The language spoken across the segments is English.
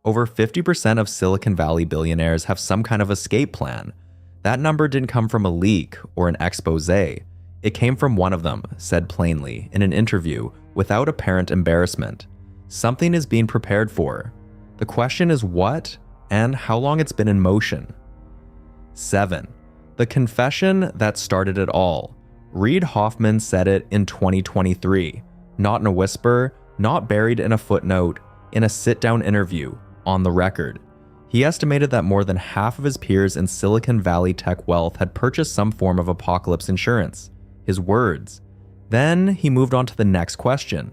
Over 50% of Silicon Valley billionaires have some kind of escape plan. That number didn't come from a leak or an expose. It came from one of them, said plainly in an interview without apparent embarrassment. Something is being prepared for. The question is what and how long it's been in motion. 7. The confession that started it all. Reid Hoffman said it in 2023, not in a whisper, not buried in a footnote, in a sit-down interview, on the record. He estimated that more than half of his peers in Silicon Valley tech wealth had purchased some form of apocalypse insurance. His words. Then he moved on to the next question.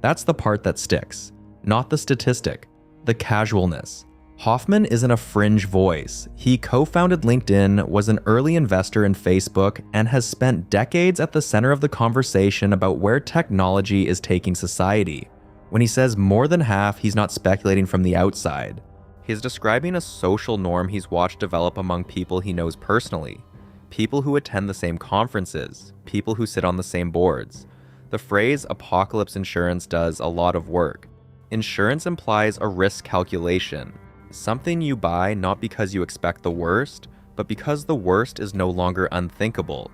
That's the part that sticks, not the statistic, the casualness. Hoffman isn't a fringe voice. He co-founded LinkedIn, was an early investor in Facebook, and has spent decades at the center of the conversation about where technology is taking society. When he says more than half, he's not speculating from the outside. He's describing a social norm he's watched develop among people he knows personally. People who attend the same conferences, people who sit on the same boards. The phrase apocalypse insurance does a lot of work. Insurance implies a risk calculation. Something you buy not because you expect the worst, but because the worst is no longer unthinkable.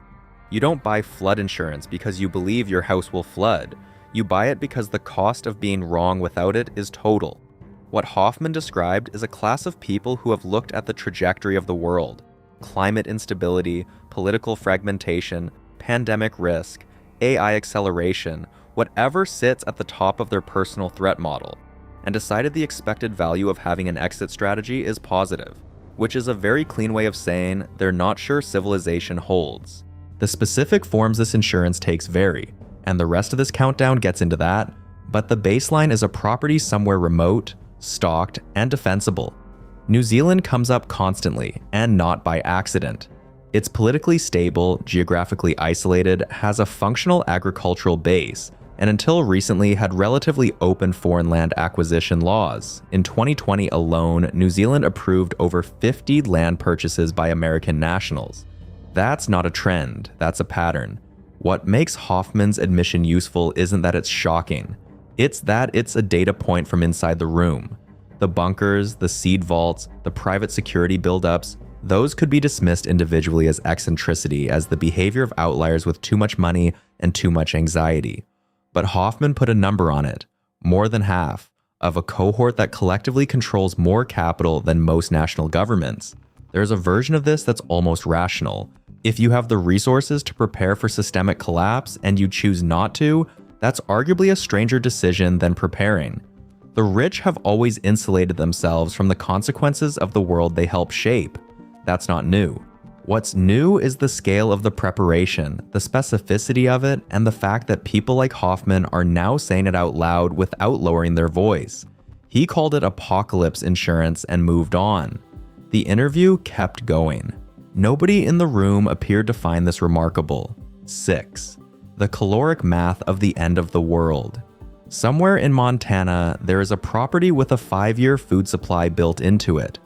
You don't buy flood insurance because you believe your house will flood. You buy it because the cost of being wrong without it is total. What Hoffman described is a class of people who have looked at the trajectory of the world, climate instability, political fragmentation, pandemic risk, AI acceleration, whatever sits at the top of their personal threat model, and decided the expected value of having an exit strategy is positive, which is a very clean way of saying they're not sure civilization holds. The specific forms this insurance takes vary, and the rest of this countdown gets into that, but the baseline is a property somewhere remote, stocked, and defensible. New Zealand comes up constantly, and not by accident. It's politically stable, geographically isolated, has a functional agricultural base, and until recently had relatively open foreign land acquisition laws. In 2020 alone, New Zealand approved over 50 land purchases by American nationals. That's not a trend, that's a pattern. What makes Hoffman's admission useful isn't that it's shocking. It's that it's a data point from inside the room. The bunkers, the seed vaults, the private security buildups, those could be dismissed individually as eccentricity, as the behavior of outliers with too much money and too much anxiety. But Hoffman put a number on it, more than half, of a cohort that collectively controls more capital than most national governments. There's a version of this that's almost rational. If you have the resources to prepare for systemic collapse and you choose not to, that's arguably a stranger decision than preparing. The rich have always insulated themselves from the consequences of the world they help shape. That's not new. What's new is the scale of the preparation, the specificity of it, and the fact that people like Hoffman are now saying it out loud without lowering their voice. He called it apocalypse insurance and moved on. The interview kept going. Nobody in the room appeared to find this remarkable. 6. The caloric math of the end of the world. Somewhere in Montana, there is a property with a 5-year food supply built into it.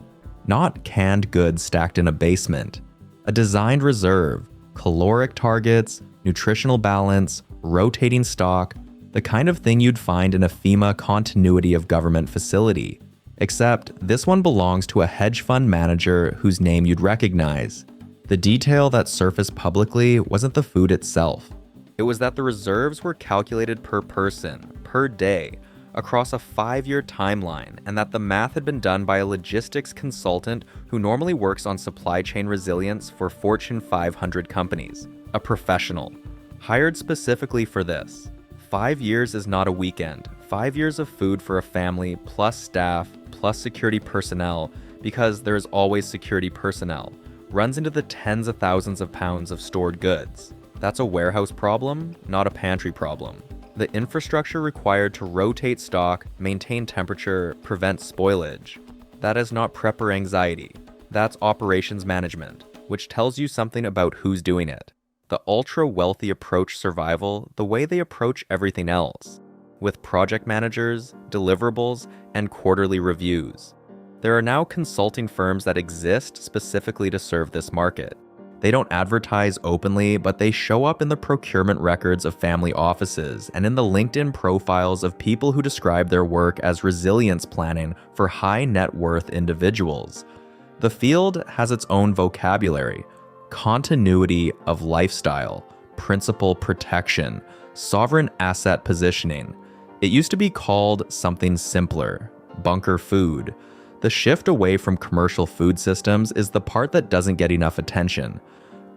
Not canned goods stacked in a basement. A designed reserve, caloric targets, nutritional balance, rotating stock, the kind of thing you'd find in a FEMA continuity of government facility. Except this one belongs to a hedge fund manager whose name you'd recognize. The detail that surfaced publicly wasn't the food itself. It was that the reserves were calculated per person, per day, across a 5-year timeline, and that the math had been done by a logistics consultant who normally works on supply chain resilience for Fortune 500 companies, a professional, hired specifically for this. 5 years is not a weekend. 5 years of food for a family, plus staff, plus security personnel, because there's always security personnel, runs into the tens of thousands of pounds of stored goods. That's a warehouse problem, not a pantry problem. The infrastructure required to rotate stock, maintain temperature, prevent spoilage. That is not prepper anxiety. That's operations management, which tells you something about who's doing it. The ultra-wealthy approach survival the way they approach everything else, with project managers, deliverables, and quarterly reviews. There are now consulting firms that exist specifically to serve this market. They don't advertise openly, but they show up in the procurement records of family offices and in the LinkedIn profiles of people who describe their work as resilience planning for high net worth individuals. The field has its own vocabulary: continuity of lifestyle, principal protection, sovereign asset positioning. It used to be called something simpler: bunker food. The shift away from commercial food systems is the part that doesn't get enough attention.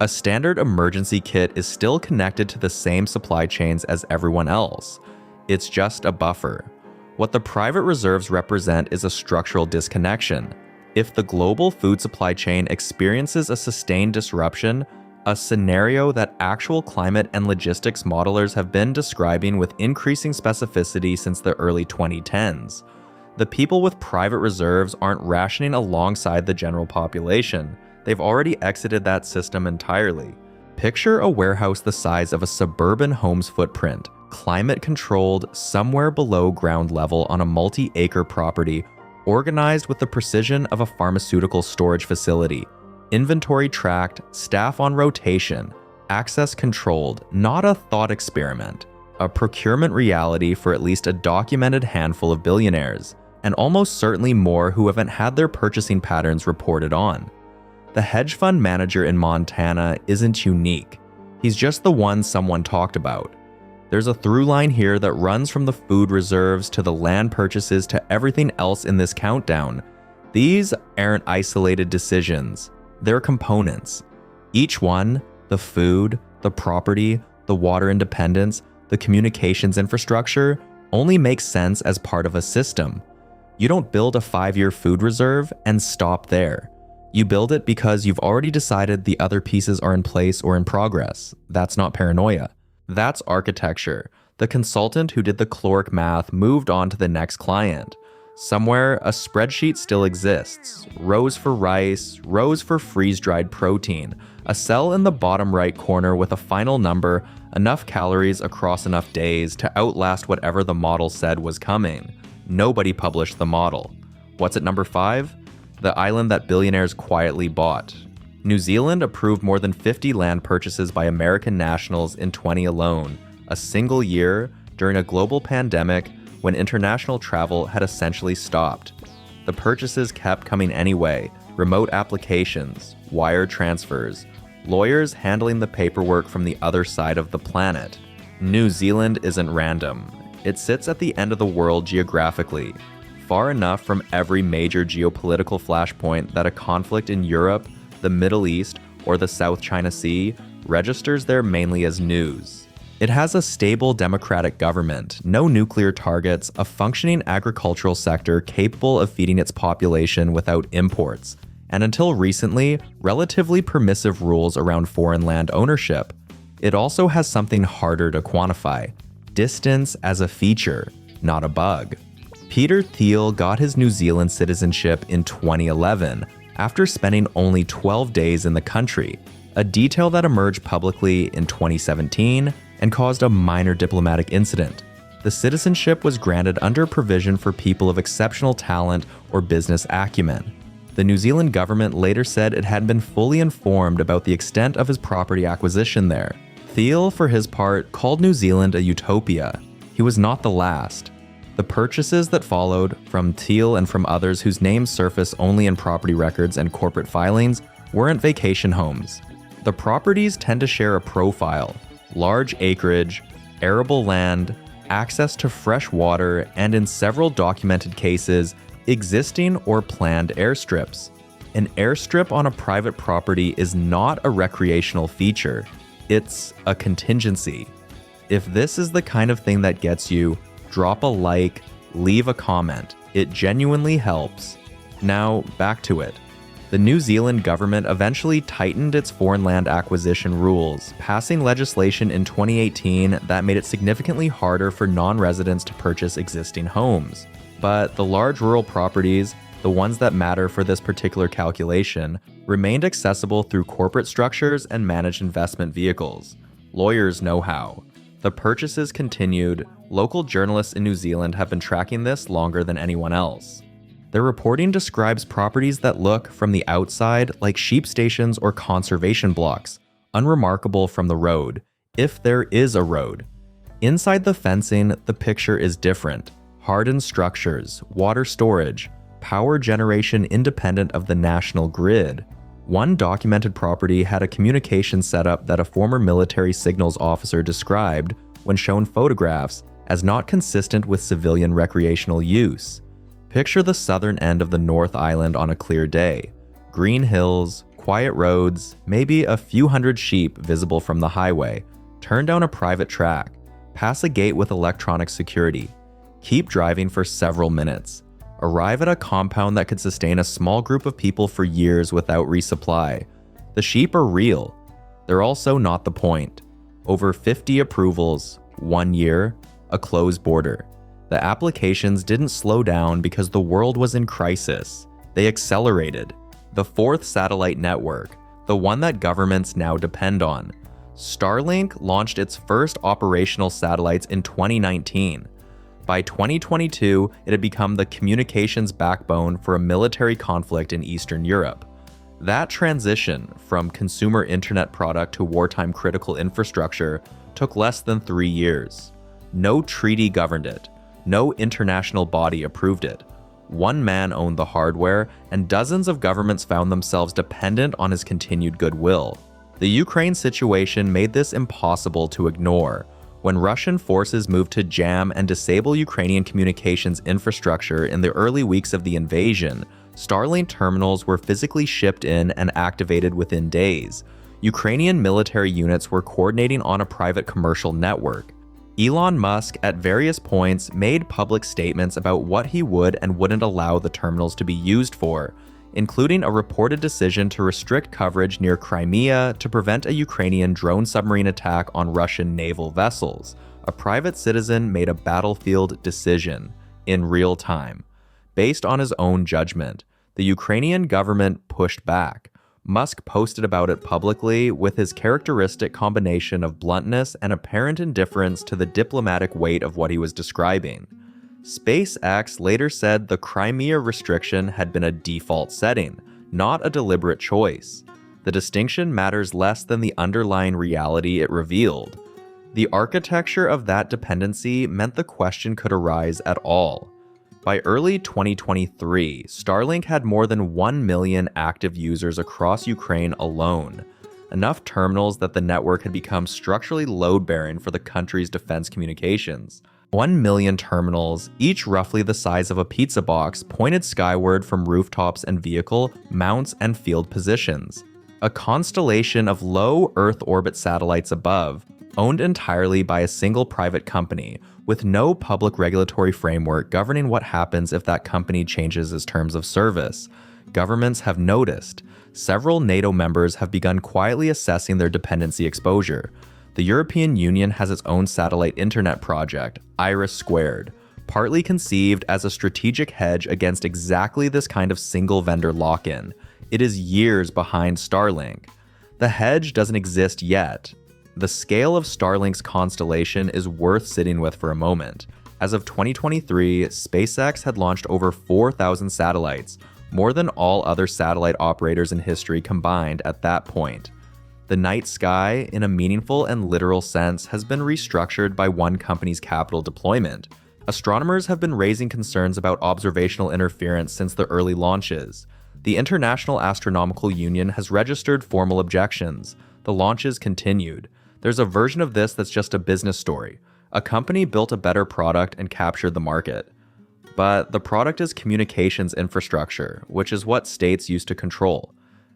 A standard emergency kit is still connected to the same supply chains as everyone else. It's just a buffer. What the private reserves represent is a structural disconnection. If the global food supply chain experiences a sustained disruption, a scenario that actual climate and logistics modelers have been describing with increasing specificity since the early 2010s, the people with private reserves aren't rationing alongside the general population. They've already exited that system entirely. Picture a warehouse the size of a suburban home's footprint, climate-controlled somewhere below ground level on a multi-acre property, organized with the precision of a pharmaceutical storage facility. Inventory tracked, staff on rotation, access controlled, not a thought experiment. A procurement reality for at least a documented handful of billionaires, and almost certainly more who haven't had their purchasing patterns reported on. The hedge fund manager in Montana isn't unique. He's just the one someone talked about. There's a through line here that runs from the food reserves to the land purchases to everything else in this countdown. These aren't isolated decisions. They're components. Each one, the food, the property, the water independence, the communications infrastructure, only makes sense as part of a system. You don't build a 5-year food reserve and stop there. You build it because you've already decided the other pieces are in place or in progress. That's not paranoia. That's architecture. The consultant who did the caloric math moved on to the next client. Somewhere, a spreadsheet still exists. Rows for rice, rows for freeze-dried protein, a cell in the bottom right corner with a final number, enough calories across enough days to outlast whatever the model said was coming. Nobody published the model. What's at number 5? The island that billionaires quietly bought. New Zealand approved more than 50 land purchases by American nationals in 2020 alone, a single year during a global pandemic when international travel had essentially stopped. The purchases kept coming anyway: remote applications, wire transfers, lawyers handling the paperwork from the other side of the planet. New Zealand isn't random. It sits at the end of the world geographically, far enough from every major geopolitical flashpoint that a conflict in Europe, the Middle East, or the South China Sea registers there mainly as news. It has a stable democratic government, no nuclear targets, a functioning agricultural sector capable of feeding its population without imports, and until recently, relatively permissive rules around foreign land ownership. It also has something harder to quantify: distance as a feature, not a bug. Peter Thiel got his New Zealand citizenship in 2011 after spending only 12 days in the country, a detail that emerged publicly in 2017 and caused a minor diplomatic incident. The citizenship was granted under provision for people of exceptional talent or business acumen. The New Zealand government later said it hadn't been fully informed about the extent of his property acquisition there. Thiel, for his part, called New Zealand a utopia. He was not the last. The purchases that followed, from Thiel and from others whose names surface only in property records and corporate filings, weren't vacation homes. The properties tend to share a profile: large acreage, arable land, access to fresh water, and in several documented cases, existing or planned airstrips. An airstrip on a private property is not a recreational feature. It's a contingency. If this is the kind of thing that gets you, drop a like, leave a comment. It genuinely helps. Now, back to it. The New Zealand government eventually tightened its foreign land acquisition rules, passing legislation in 2018 that made it significantly harder for non-residents to purchase existing homes. But the large rural properties, the ones that matter for this particular calculation, remained accessible through corporate structures and managed investment vehicles. Lawyers know how. The purchases continued. Local journalists in New Zealand have been tracking this longer than anyone else. Their reporting describes properties that look, from the outside, like sheep stations or conservation blocks, unremarkable from the road, if there is a road. Inside the fencing, the picture is different. Hardened structures, water storage, power generation independent of the national grid. One documented property had a communication setup that a former military signals officer described, when shown photographs, as not consistent with civilian recreational use. Picture the southern end of the North Island on a clear day. Green hills, quiet roads, maybe a few hundred sheep visible from the highway. Turn down a private track. Pass a gate with electronic security. Keep driving for several minutes. Arrive at a compound that could sustain a small group of people for years without resupply. The sheep are real. They're also not the point. Over 50 approvals, 1 year, a closed border. The applications didn't slow down because the world was in crisis. They accelerated. The fourth satellite network, the one that governments now depend on. Starlink launched its first operational satellites in 2019. By 2022, it had become the communications backbone for a military conflict in Eastern Europe. That transition from consumer internet product to wartime critical infrastructure took less than 3 years. No treaty governed it. No international body approved it. One man owned the hardware, and dozens of governments found themselves dependent on his continued goodwill. The Ukraine situation made this impossible to ignore. When Russian forces moved to jam and disable Ukrainian communications infrastructure in the early weeks of the invasion, Starlink terminals were physically shipped in and activated within days. Ukrainian military units were coordinating on a private commercial network. Elon Musk, at various points, made public statements about what he would and wouldn't allow the terminals to be used for, including a reported decision to restrict coverage near Crimea to prevent a Ukrainian drone submarine attack on Russian naval vessels. A private citizen made a battlefield decision in real time. Based on his own judgment, the Ukrainian government pushed back. Musk posted about it publicly with his characteristic combination of bluntness and apparent indifference to the diplomatic weight of what he was describing. SpaceX later said the Crimea restriction had been a default setting, not a deliberate choice. The distinction matters less than the underlying reality it revealed. The architecture of that dependency meant the question could arise at all. By early 2023, Starlink had more than 1 million active users across Ukraine alone, enough terminals that the network had become structurally load-bearing for the country's defense communications. 1 million terminals, each roughly the size of a pizza box, pointed skyward from rooftops and vehicle, mounts, and field positions. A constellation of low Earth orbit satellites above, owned entirely by a single private company, with no public regulatory framework governing what happens if that company changes its terms of service. Governments have noticed. Several NATO members have begun quietly assessing their dependency exposure. The European Union has its own satellite internet project, IRIS², partly conceived as a strategic hedge against exactly this kind of single-vendor lock-in. It is years behind Starlink. The hedge doesn't exist yet. The scale of Starlink's constellation is worth sitting with for a moment. As of 2023, SpaceX had launched over 4,000 satellites, more than all other satellite operators in history combined at that point. The night sky, in a meaningful and literal sense, has been restructured by one company's capital deployment. Astronomers have been raising concerns about observational interference since the early launches. The International Astronomical Union has registered formal objections. The launches continued. There's a version of this that's just a business story. A company built a better product and captured the market. But the product is communications infrastructure, which is what states used to control.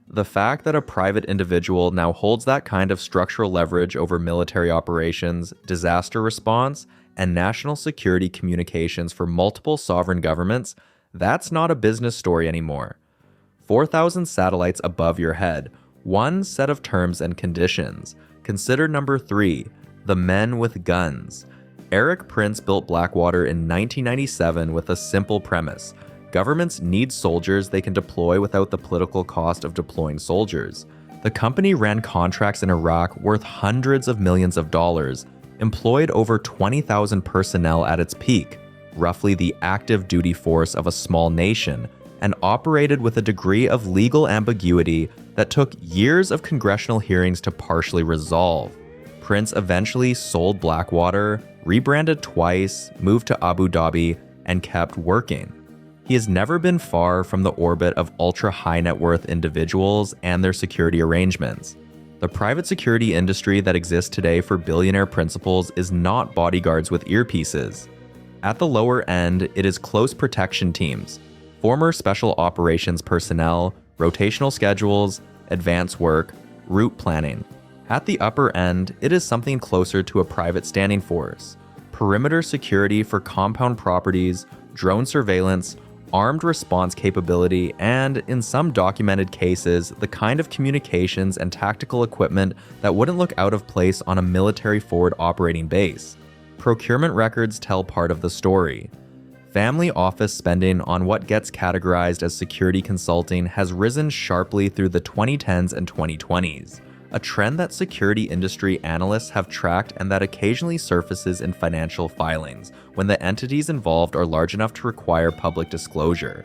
The fact that a private individual now holds that kind of structural leverage over military operations, disaster response, and national security communications for multiple sovereign governments, that's not a business story anymore. 4,000 satellites above your head, one set of terms and conditions. Consider number 3, the men with guns. Eric Prince built Blackwater in 1997 with a simple premise. Governments need soldiers they can deploy without the political cost of deploying soldiers. The company ran contracts in Iraq worth hundreds of millions of dollars, employed over 20,000 personnel at its peak. roughly the active duty force of a small nation, and operated with a degree of legal ambiguity that took years of congressional hearings to partially resolve. Prince eventually sold Blackwater, rebranded twice, moved to Abu Dhabi, and kept working. He has never been far from the orbit of ultra-high net worth individuals and their security arrangements. The private security industry that exists today for billionaire principals is not bodyguards with earpieces. At the lower end, it is close protection teams, former special operations personnel, rotational schedules, advance work, route planning. At the upper end, it is something closer to a private standing force, perimeter security for compound properties, drone surveillance, armed response capability, and, in some documented cases, the kind of communications and tactical equipment that wouldn't look out of place on a military forward operating base. Procurement records tell part of the story. Family office spending on what gets categorized as security consulting has risen sharply through the 2010s and 2020s, a trend that security industry analysts have tracked and that occasionally surfaces in financial filings when the entities involved are large enough to require public disclosure.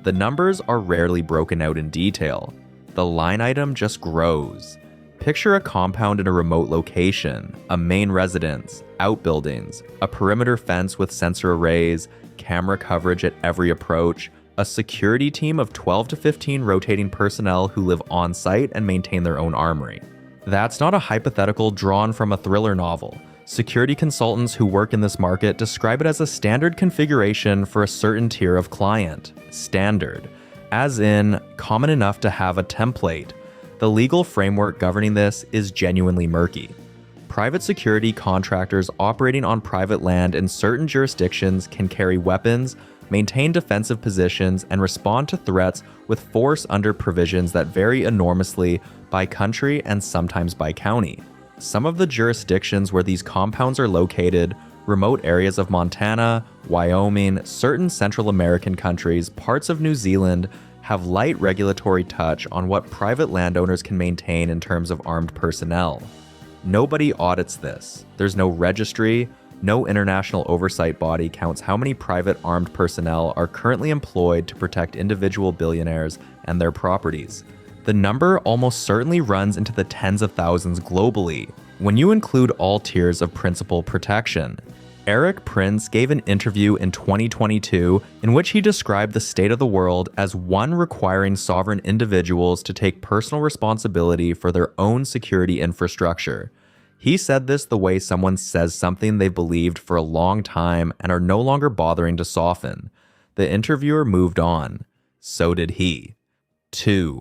The numbers are rarely broken out in detail. The line item just grows. Picture a compound in a remote location, a main residence, outbuildings, a perimeter fence with sensor arrays, camera coverage at every approach, a security team of 12 to 15 rotating personnel who live on site and maintain their own armory. That's not a hypothetical drawn from a thriller novel. Security consultants who work in this market describe it as a standard configuration for a certain tier of client. Standard, as in common enough to have a template. The legal framework governing this is genuinely murky. Private security contractors operating on private land in certain jurisdictions can carry weapons, maintain defensive positions, and respond to threats with force under provisions that vary enormously by country and sometimes by county. Some of the jurisdictions where these compounds are located, remote areas of Montana, Wyoming, certain Central American countries, parts of New Zealand, have light regulatory touch on what private landowners can maintain in terms of armed personnel. Nobody audits this. There's no registry. No international oversight body counts how many private armed personnel are currently employed to protect individual billionaires and their properties. The number almost certainly runs into the tens of thousands globally, when you include all tiers of principal protection. Eric Prince gave an interview in 2022 in which he described the state of the world as one requiring sovereign individuals to take personal responsibility for their own security infrastructure. He said this the way someone says something they've believed for a long time and are no longer bothering to soften. The interviewer moved on. So did he. 2.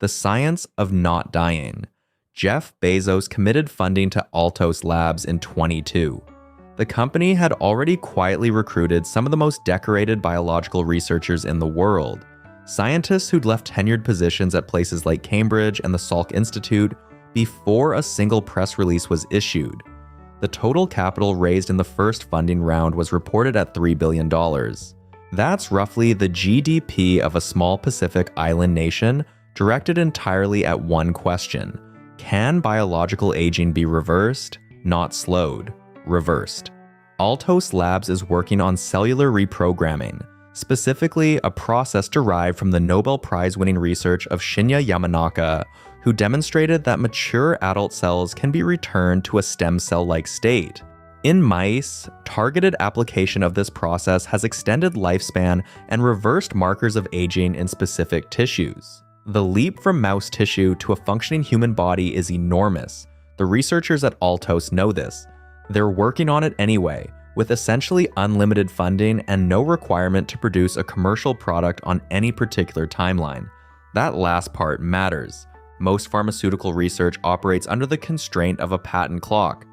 The science of not dying. Jeff Bezos committed funding to Altos Labs in 2022. The company had already quietly recruited some of the most decorated biological researchers in the world. Scientists who'd left tenured positions at places like Cambridge and the Salk Institute before a single press release was issued. The total capital raised in the first funding round was reported at $3 billion. That's roughly the GDP of a small Pacific island nation, directed entirely at one question: can biological aging be reversed? Not slowed, reversed. Altos Labs is working on cellular reprogramming, specifically a process derived from the Nobel Prize-winning research of Shinya Yamanaka, who demonstrated that mature adult cells can be returned to a stem cell-like state. In mice, targeted application of this process has extended lifespan and reversed markers of aging in specific tissues. The leap from mouse tissue to a functioning human body is enormous. The researchers at Altos know this. They're working on it anyway, with essentially unlimited funding and no requirement to produce a commercial product on any particular timeline. That last part matters. Most pharmaceutical research operates under the constraint of a patent clock.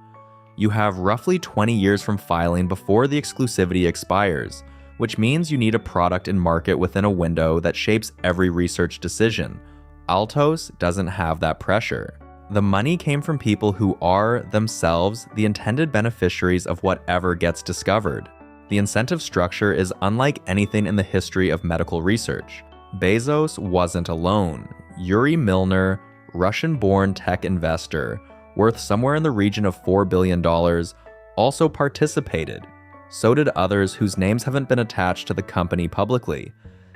You have roughly 20 years from filing before the exclusivity expires, which means you need a product in market within a window that shapes every research decision. Altos doesn't have that pressure. The money came from people who are, themselves, the intended beneficiaries of whatever gets discovered. The incentive structure is unlike anything in the history of medical research. Bezos wasn't alone. Yuri Milner, Russian-born tech investor, worth somewhere in the region of $4 billion, also participated. So did others whose names haven't been attached to the company publicly.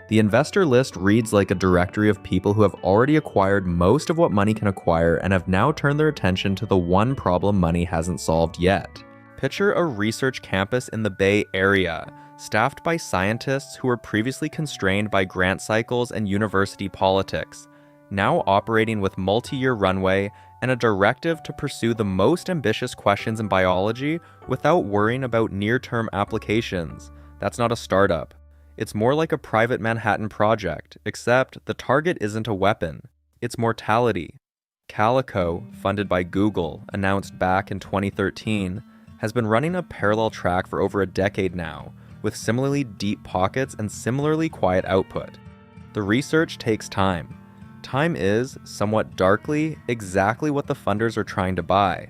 The investor list reads like a directory of people who have already acquired most of what money can acquire and have now turned their attention to the one problem money hasn't solved yet. Picture a research campus in the Bay Area, staffed by scientists who were previously constrained by grant cycles and university politics, now operating with multi-year runway and a directive to pursue the most ambitious questions in biology without worrying about near-term applications. That's not a startup. It's more like a private Manhattan project, except the target isn't a weapon. It's mortality. Calico, funded by Google, announced back in 2013, has been running a parallel track for over a decade now, with similarly deep pockets and similarly quiet output. The research takes time. Time is, somewhat darkly, exactly what the funders are trying to buy.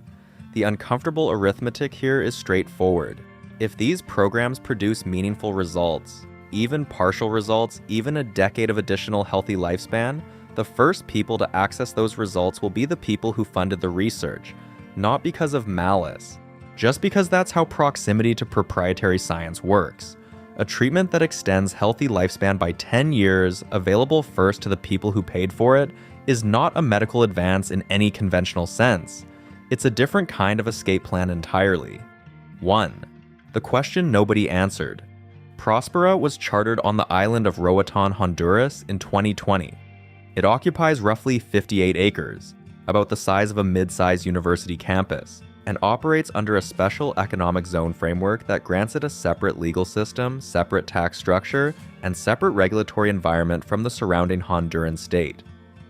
The uncomfortable arithmetic here is straightforward. If these programs produce meaningful results, even partial results, even a decade of additional healthy lifespan, the first people to access those results will be the people who funded the research, not because of malice, just because that's how proximity to proprietary science works. A treatment that extends healthy lifespan by 10 years, available first to the people who paid for it, is not a medical advance in any conventional sense. It's a different kind of escape plan entirely. 1. The question nobody answered. Prospera was chartered on the island of Roatan, Honduras in 2020. It occupies roughly 58 acres, about the size of a mid-sized university campus, and operates under a special economic zone framework that grants it a separate legal system, separate tax structure, and separate regulatory environment from the surrounding Honduran state.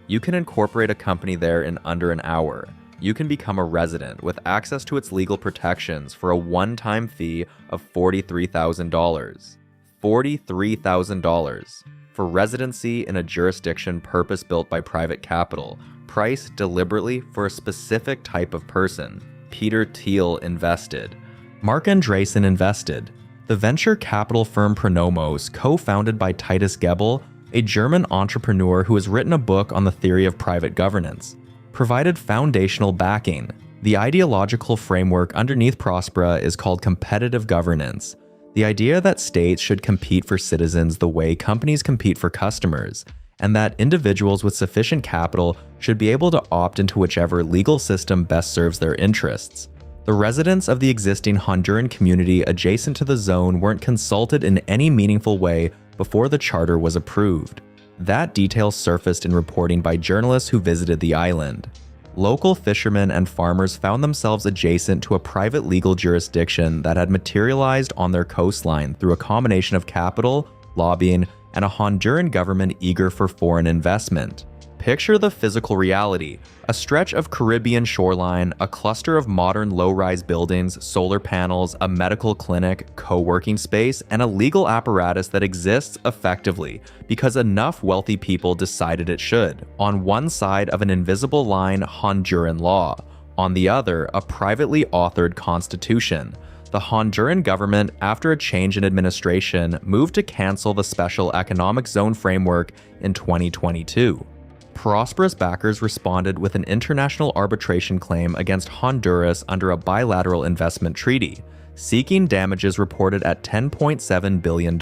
You can incorporate a company there in under an hour. You can become a resident with access to its legal protections for a one-time fee of $43,000. $43,000 for residency in a jurisdiction purpose-built by private capital, priced deliberately for a specific type of person. Peter Thiel invested. Mark Andreessen invested. The venture capital firm Pronomos, co-founded by Titus Gebel, a German entrepreneur who has written a book on the theory of private governance, provided foundational backing. The ideological framework underneath Prospera is called competitive governance. The idea that states should compete for citizens the way companies compete for customers, and that individuals with sufficient capital should be able to opt into whichever legal system best serves their interests. The residents of the existing Honduran community adjacent to the zone weren't consulted in any meaningful way before the charter was approved. That detail surfaced in reporting by journalists who visited the island. Local fishermen and farmers found themselves adjacent to a private legal jurisdiction that had materialized on their coastline through a combination of capital, lobbying, and a Honduran government eager for foreign investment. Picture the physical reality: a stretch of Caribbean shoreline, a cluster of modern low-rise buildings, solar panels, a medical clinic, co-working space, and a legal apparatus that exists effectively because enough wealthy people decided it should. On one side of an invisible line, Honduran law. On the other, a privately authored constitution. The Honduran government, after a change in administration, moved to cancel the Special Economic Zone framework in 2022. Prosperous backers responded with an international arbitration claim against Honduras under a bilateral investment treaty, seeking damages reported at $10.7 billion,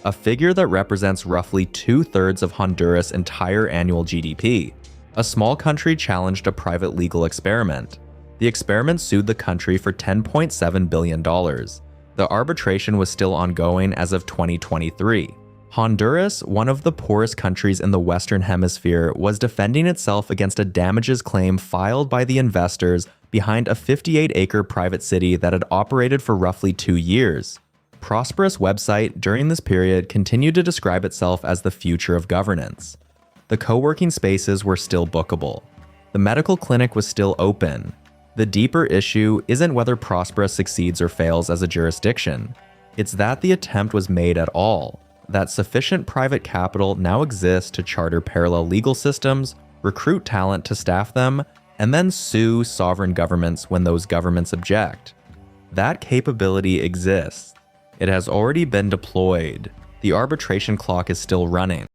a figure that represents roughly 2/3 of Honduras' entire annual GDP. A small country challenged a private legal experiment. The experiment sued the country for $10.7 billion. The arbitration was still ongoing as of 2023. Honduras, one of the poorest countries in the Western Hemisphere, was defending itself against a damages claim filed by the investors behind a 58-acre private city that had operated for roughly 2 years. Prosperous website during this period continued to describe itself as the future of governance. The co-working spaces were still bookable. The medical clinic was still open. The deeper issue isn't whether Prospera succeeds or fails as a jurisdiction. It's that the attempt was made at all. That sufficient private capital now exists to charter parallel legal systems, recruit talent to staff them, and then sue sovereign governments when those governments object. That capability exists. It has already been deployed. The arbitration clock is still running.